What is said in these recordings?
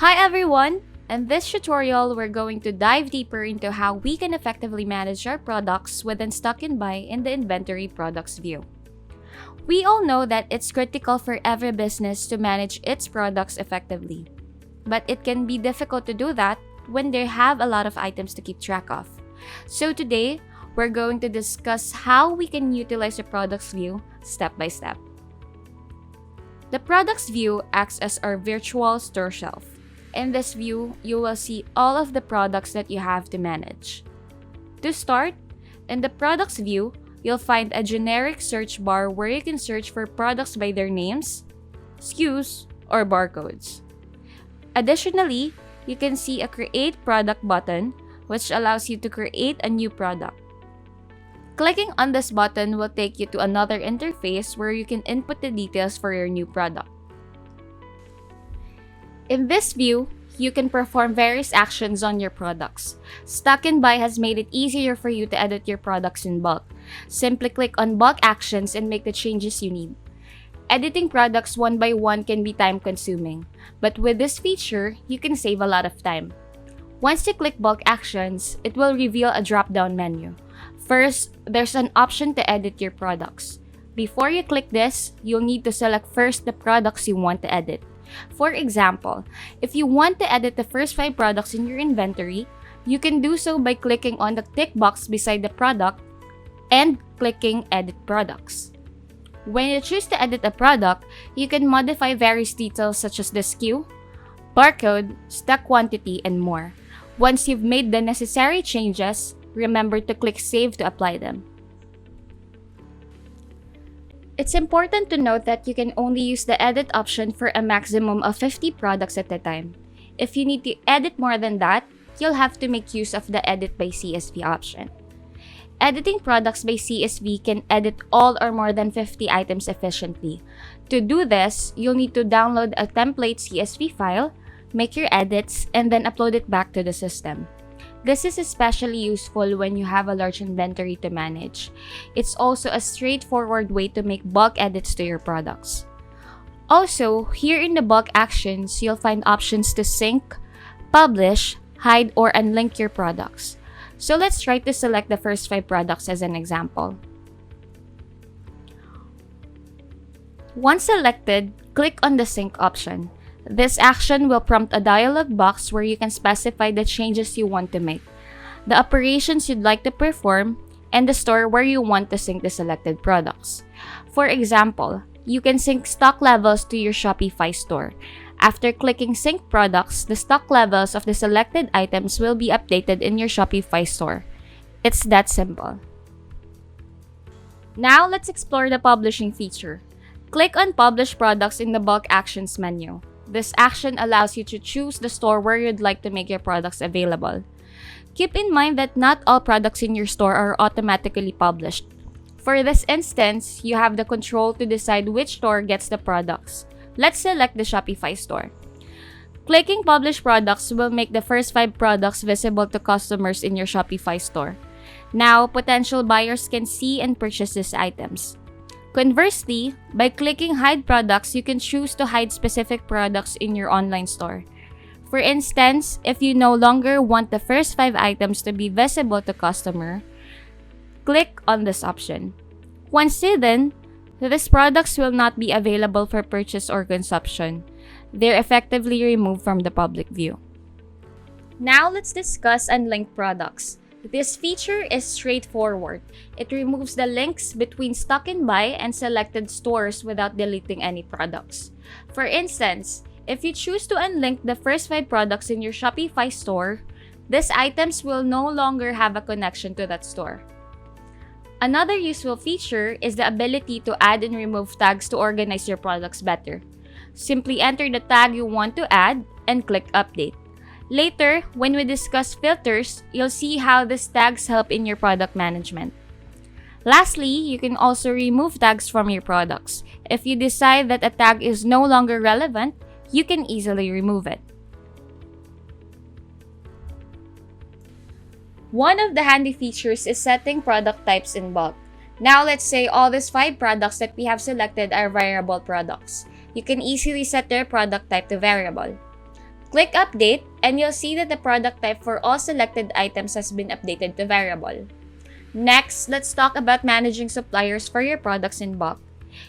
Hi everyone! In this tutorial, we're going to dive deeper into how we can effectively manage our products within Stock and Buy in the Inventory Products view. We all know that it's critical for every business to manage its products effectively. But it can be difficult to do that when they have a lot of items to keep track of. So today, we're going to discuss how we can utilize the Products view step by step. The Products view acts as our virtual store shelf. In this view, you will see all of the products that you have to manage. To start, in the Products view, you'll find a generic search bar where you can search for products by their names, SKUs, or barcodes. Additionally, you can see a Create Product button, which allows you to create a new product. Clicking on this button will take you to another interface where you can input the details for your new product. In this view, you can perform various actions on your products. Stock and Buy has made it easier for you to edit your products in bulk. Simply click on Bulk Actions and make the changes you need. Editing products one by one can be time-consuming, but with this feature, you can save a lot of time. Once you click Bulk Actions, it will reveal a drop-down menu. First, there's an option to edit your products. Before you click this, you'll need to select first the products you want to edit. For example, if you want to edit the first 5 products in your inventory, you can do so by clicking on the tick box beside the product and clicking Edit Products. When you choose to edit a product, you can modify various details such as the SKU, barcode, stock quantity, and more. Once you've made the necessary changes, remember to click Save to apply them. It's important to note that you can only use the edit option for a maximum of 50 products at a time. If you need to edit more than that, you'll have to make use of the Edit by CSV option. Editing products by CSV can edit all or more than 50 items efficiently. To do this, you'll need to download a template CSV file, make your edits, and then upload it back to the system. This is especially useful when you have a large inventory to manage. It's also a straightforward way to make bulk edits to your products. Also, here in the bulk actions, you'll find options to sync, publish, hide, or unlink your products. So let's try to select the first 5 products as an example. Once selected, click on the sync option. This action will prompt a dialog box where you can specify the changes you want to make, the operations you'd like to perform, and the store where you want to sync the selected products. For example, you can sync stock levels to your Shopify store. After clicking Sync Products, the stock levels of the selected items will be updated in your Shopify store. It's that simple. Now let's explore the publishing feature. Click on Publish Products in the Bulk Actions menu. This action allows you to choose the store where you'd like to make your products available. Keep in mind that not all products in your store are automatically published. For this instance, you have the control to decide which store gets the products. Let's select the Shopify store. Clicking Publish Products will make the first 5 products visible to customers in your Shopify store. Now, potential buyers can see and purchase these items. Conversely, by clicking Hide Products, you can choose to hide specific products in your online store. For instance, if you no longer want the first 5 items to be visible to customer, click on this option. Once hidden, these products will not be available for purchase or consumption. They're effectively removed from the public view. Now let's discuss unlinked products. This feature is straightforward. It removes the links between Stock and Buy and selected stores without deleting any products. For instance, if you choose to unlink the first 5 products in your Shopify store, these items will no longer have a connection to that store. Another useful feature is the ability to add and remove tags to organize your products better. Simply enter the tag you want to add and click Update. Later, when we discuss filters, you'll see how these tags help in your product management. Lastly, you can also remove tags from your products. If you decide that a tag is no longer relevant, you can easily remove it. One of the handy features is setting product types in bulk. Now let's say all these 5 products that we have selected are variable products. You can easily set their product type to variable. Click Update, and you'll see that the product type for all selected items has been updated to variable. Next, let's talk about managing suppliers for your products in bulk.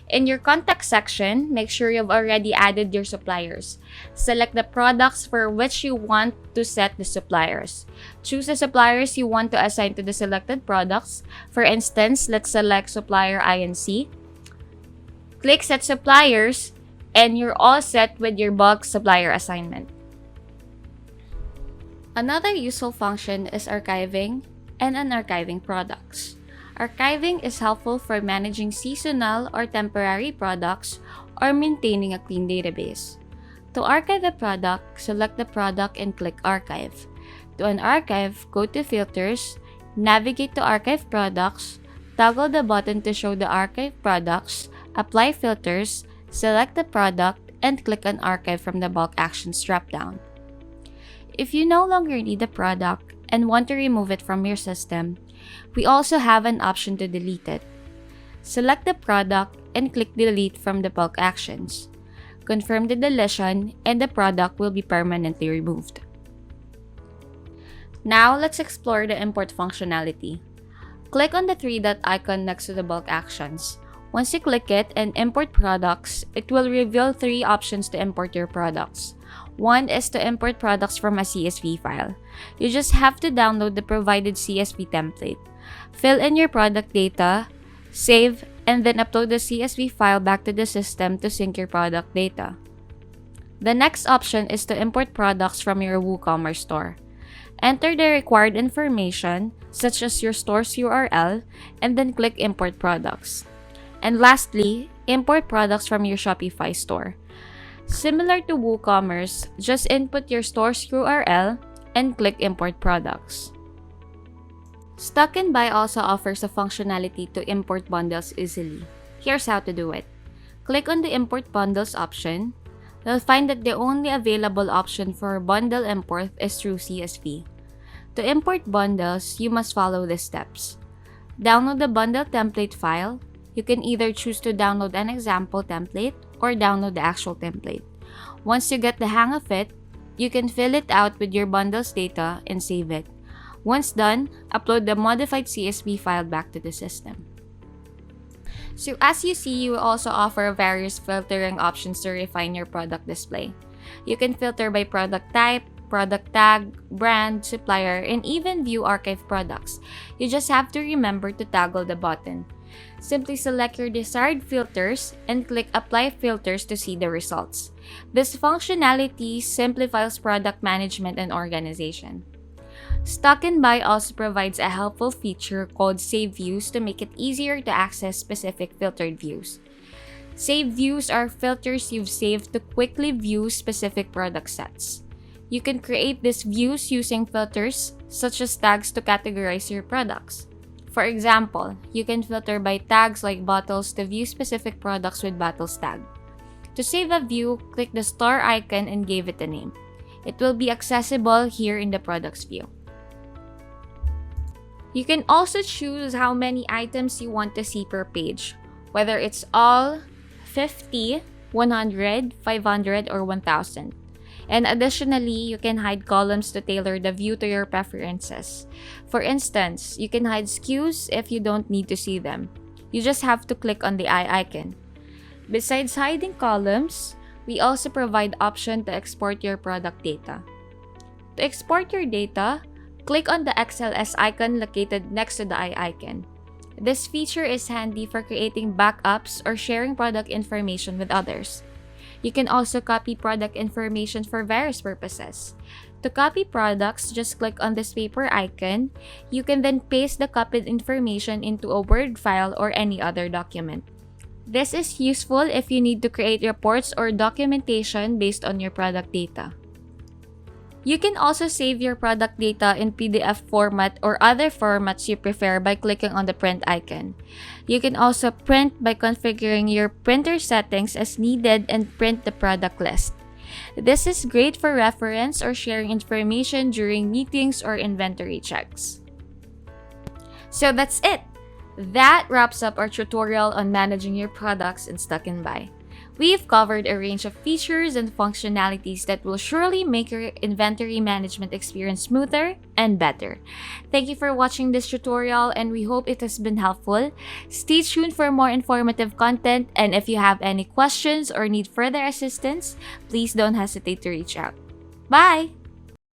In your contact section, make sure you've already added your suppliers. Select the products for which you want to set the suppliers. Choose the suppliers you want to assign to the selected products. For instance, let's select supplier INC. Click Set Suppliers, and you're all set with your bulk supplier assignment. Another useful function is archiving and unarchiving products. Archiving is helpful for managing seasonal or temporary products or maintaining a clean database. To archive a product, select the product and click Archive. To unarchive, go to Filters, navigate to Archive Products, toggle the button to show the archive products, apply filters, select the product, and click on Archive from the Bulk Actions dropdown. If you no longer need the product and want to remove it from your system, we also have an option to delete it. Select the product and click Delete from the Bulk Actions. Confirm the deletion, and the product will be permanently removed. Now, let's explore the import functionality. Click on the three-dot icon next to the Bulk Actions. Once you click it and import products, it will reveal three options to import your products. One is to import products from a CSV file. You just have to download the provided CSV template. Fill in your product data, save, and then upload the CSV file back to the system to sync your product data. The next option is to import products from your WooCommerce store. Enter the required information, such as your store's URL, and then click Import Products. And lastly, import products from your Shopify store. Similar to WooCommerce, just input your store's URL and click Import Products. Stuck in Buy also offers a functionality to import bundles easily. Here's how to do it. Click on the Import Bundles option. You'll find that the only available option for bundle import is through CSV. To import bundles, you must follow these steps. Download the bundle template file. You can either choose to download an example template or download the actual template. Once you get the hang of it, you can fill it out with your bundles data and save it. Once done, upload the modified CSV file back to the system. So as you see, you also offer various filtering options to refine your product display. You can filter by product type, product tag, brand, supplier, and even view archive products. You just have to remember to toggle the button. Simply select your desired filters and click Apply Filters to see the results. This functionality simplifies product management and organization. Stuck in Buy also provides a helpful feature called Save Views to make it easier to access specific filtered views. Save Views are filters you've saved to quickly view specific product sets. You can create these views using filters such as tags to categorize your products. For example, you can filter by tags like bottles to view specific products with bottles tag. To save a view, click the star icon and give it a name. It will be accessible here in the products view. You can also choose how many items you want to see per page, whether it's all, 50, 100, 500, or 1000. And additionally, you can hide columns to tailor the view to your preferences. For instance, you can hide SKUs if you don't need to see them. You just have to click on the eye icon. Besides hiding columns, we also provide option to export your product data. To export your data, click on the XLS icon located next to the eye icon. This feature is handy for creating backups or sharing product information with others. You can also copy product information for various purposes. To copy products, just click on this paper icon. You can then paste the copied information into a Word file or any other document. This is useful if you need to create reports or documentation based on your product data. You can also save your product data in PDF format or other formats you prefer by clicking on the print icon. You can also print by configuring your printer settings as needed and print the product list. This is great for reference or sharing information during meetings or inventory checks. So that's it! That wraps up our tutorial on managing your products in Stuck in Buy. We've covered a range of features and functionalities that will surely make your inventory management experience smoother and better. Thank you for watching this tutorial, and we hope it has been helpful. Stay tuned for more informative content, and if you have any questions or need further assistance, please don't hesitate to reach out. Bye!